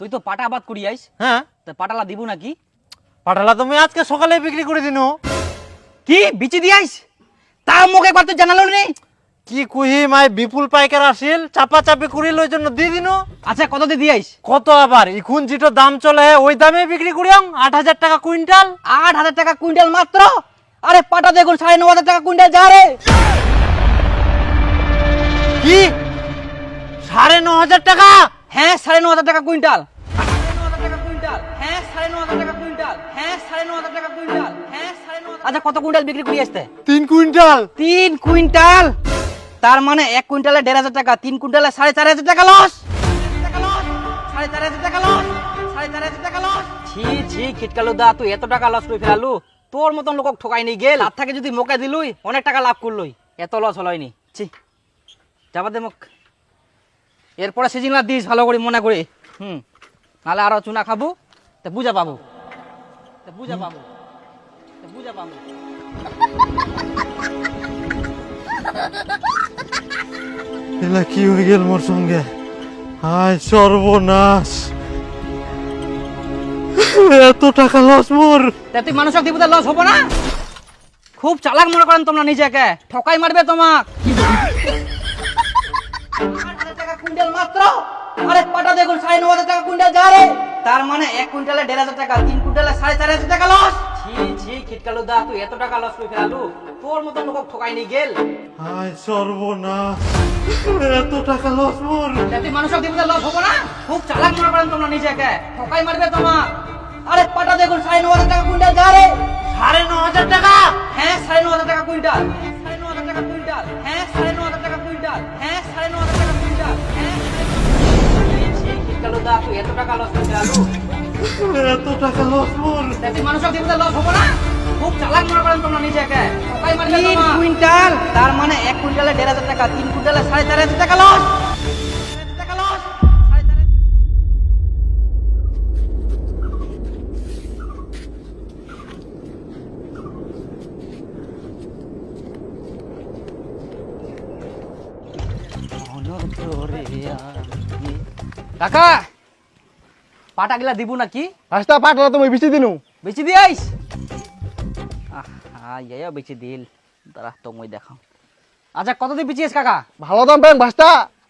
তুই তো পাটা আবাদ করি আইস, হ্যাঁ তা পাটালা দিব নাকি? পাঠালা তুমি আজকে সকালে বিক্রি করে দিনো। কি বিচি দি আইস? তা মোক একবার তো জানালো নি। কি কুহি মাই বিপুল পাইকার আসিল, চাপা চাপি করি লই জন্য দিয়ে দিনো। আচ্ছা কত দিয়ে দি আইস? কত আবার এখন যেটা দাম চলে ওই দামে বিক্রি করিয়াম, 8,000 টাকা কুইন্টাল। 8,000 টাকা কুইন্টাল মাত্র? আরে পাটা দেখুন 9,500 টাকা কুইন্টাল যা রে। কি 9,500 টাকা? হ্যাঁ 9,500 টাকা কুইন্টাল। 9,500 টাকা কুইন্টাল। হ্যাঁ 9,500 টাকা কুইন্টাল। হ্যাঁ 9,500 টাকা কুইন্টাল। হ্যাঁ 9,500। আচ্ছা কত কুইন্টাল বিক্রি করি আসতে? 3 কুইন্টাল। 3 কুইন্টাল, তার মানে 1 কুইন্টালে 1,500 টাকা, 3 কুইন্টালে 4,500 টাকা লস। 4,500 টাকা লস। 4,500 টাকা লস। ছি ছি খিটকালু দা, তুই এত টাকা লস করে ফেলালু? তোর মতন লোক ঠকাই নি গেল, আর থাকে যদি মোকে দিলুই অনেক টাকা লাভ করলই, এত লস হলইনি। ছি যাবা দে মোক। এরপরে সিজিনলা দিস ভালো করে মনে করে, নাহলে আরো চুনা খাবো, তা বুঝা পাবো, তা বুঝা পাবো, তা বুঝা পাবো। এলা কি হয়ে গেল মোর সঙ্গে? হায় সর্বনাশ, এত টাকা লস মোর। তা তুই মানুষের দিবতে লস হবো না? খুব চালাক মনে করেন তোমরা নিজেকে, ঠকাই মারবে তোমাক। 8,000 টাকা কুইন্টাল মাত্র। আরে পাটা দেখুন 9,500 টাকা কুইন্টাল যা রে, তার মানে 1 কুইন্টালে 1,500 টাকা, 3 কুইন্টালে 4,500 টাকা লস। ছি ছি খিটকালু দা, তুই এত টাকা লস করে ফেলালু? তোর মতন লোক ঠকাই নি গেল। হায় সর্বনাশ, এত টাকা লস মোর। তা তুই মানুষের দিবতে লস হবো না? খুব চালাক মনে করেন তোমরা নিজেকে, ঠকাই মারবে তোমাক। আরে পাটা দেখুন 9,500 টাকা কুইন্টাল যা রে। 9,500 টাকা? হ্যাঁ 9,500 টাকা কুইন্টাল। 9,500 টাকা কুইন্টাল। হ্যাঁ 9,500 টাকা কুইন্টাল। হ্যাঁ 9,500 টাকা কুইন্টাল। হ্যাঁ খিটকালু দা, তুই এত টাকা লস করে ফেলালু? এত টাকা লস মোর। তা তুই মানুষের দিবতে লস হবো না? খুব চালাক মনে করেন তোমরা নিজেকে, ঠকাই মারবে তোমাক। 3 কুইন্টাল, তার মানে 1 কুইন্টালে 1,500 টাকা, 3 কুইন্টালে 4,500 টাকা লস। 4,500 টাকা লস। 4,500। কাকা পাটা গিলা দিব নাকি? রাস্তা পাটলা তুমি বেশি দিনু বেচি দিয়াইস? ইয়া বেচি দিল, দাঁড়া তোমায় দেখাও। আচ্ছা কত দিয়ে বেচিস কাকা? ভালো দাম পাই ভাস্তা,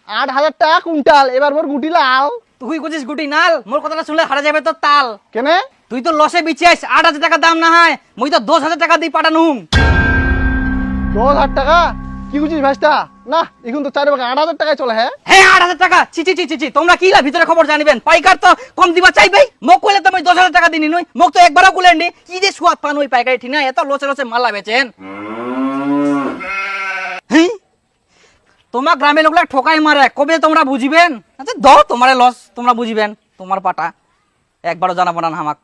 8,000 টাকা কুইন্টাল। এবার মোর গুটি লাও। তুই কইছিস গুটি নাল, মোর কথাটা শুনলে হারা যাবে তোর তাল। কেনে তুই তো লসে বেচিস, 8,000 টাকা দাম না হয়, মুই তো 10,000 টাকা দিয়ে পাঠানুম। 10,000 টাকা? কি বুঝিস ভাস্তা? না এখন তো 4 ভাগ 8,000 টাকায় চলে। হ্যাঁ হ্যাঁ 8,000 টাকা? ছি ছি ছি ছি, তোমরা কি লা ভিতরে খবর জানিবেন? পাইকার তো কম দিবা চাইবেই। মোক কইলে তো মই 10,000 টাকা দিনি নই, মোক তো একবারও কইলেন নি। কি যে সুয়াদ পান ওই পাইকারি ঠিক না, এত লসে লসে মালা বেচেন। হ্যাঁ তোমার গ্রামের লোকরা ঠকাই মারে, কবে তোমরা বুঝিবেন? আচ্ছা দাও তোমারে লস, তোমরা বুঝিবেন। তোমার পাটা একবারও জানাবো না আমাক।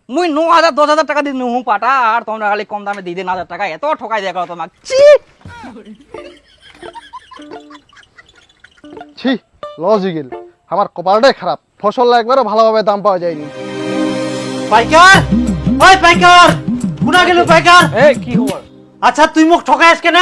মুই 9,000 10,000 টাকা দিয়ে নুহু পাটা, আর তোমরা খালি কম দামে দিয়ে দেন 1,000 টাকা, এত ঠকাই দেয় করো তোমাক। ছি ছি লস হয়ে গেল। আমার কপালটাই খারাপ, ফসল একবারও ভালোভাবে দাম পাওয়া যায়নি। পাইকার, ওই পাইকার, কোনা গেল পাইকার? এই কি খবর? আচ্ছা তুই মোক ঠকাইস কেন?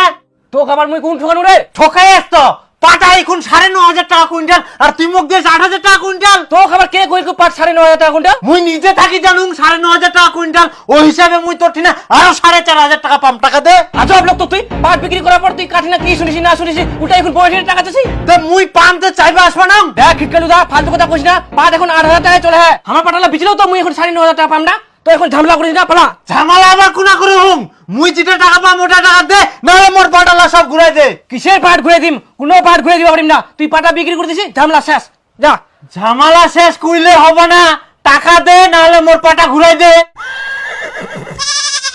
তো খাবার মুই কোন ঠকানো রে? ঠকাইস তো। পাটা এখন 9,500 টাকা কুইন্টাল, আর তুই মোক দিস 8,000 টাকা কুইন্টাল। তো খাবার কে কই পাট 9,500 টাকা কুইন্টাল? মুই নিজে থাকি জানুম 9,500 টাকা কুইন্টাল, ওই হিসাবে মুই তোর ঠিনা আরো 4,500 টাকা পাম। টাকা দে। আজব লোক তো তুই, পাট বিক্রি করার পর তুই কাঠি না কি শুনিস না শুনিস, ওটা এখন 65 টাকা চাচ্ছিস। তে মুই পাম তো চাইবে আসবা না। দেখ খিটকালু দা, ফালতু কথা কইস না। পাট এখন 8,000 টাকায় চলে। হ্যাঁ আমার পাটালা বিচলেও তো মুই এখন 9,500 টাকা পাম না। তো এখন ঝামেলা করিস না, পালা। ঝামেলা আবার কোনা করে হুম? মুই যেটা টাকা পাম ওটা টাকা দে, নাহলে মোর পাটালা সব ঘুরাই দে। কিসের পাট ঘুরে দিম? কোনো পাট ঘুরে দিবা পারিম না। তুই পাটা বিক্রি করে দিছিস, ঝামেলা শেষ, যা। ঝামেলা শেষ কইলে হবে না, টাকা দে নাহলে মোর পাটা ঘুরাই দে।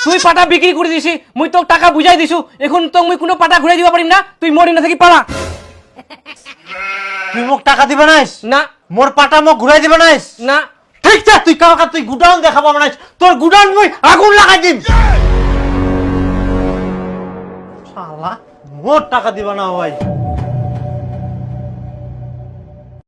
তুই পাটা বিক্রি করে দিছিস, মুই তোর টাকা বুঝাই দিছু, এখন তো মুই কোনো পাটা ঘুরে দিবা পারিম না। তুই মরি না থাকি পালা। তুই মোক টাকা দিবা নাইস? না মোর পাটা মোক ঘুরাই দিবা নাইস? না। ঠিক আছে তুই কাকা, তুই গুডাউন দেখাবো নাইস, তোর গুডাউন মুই আগুন লাগাই দিম। শালা মোর টাকা দিবা না ভাই।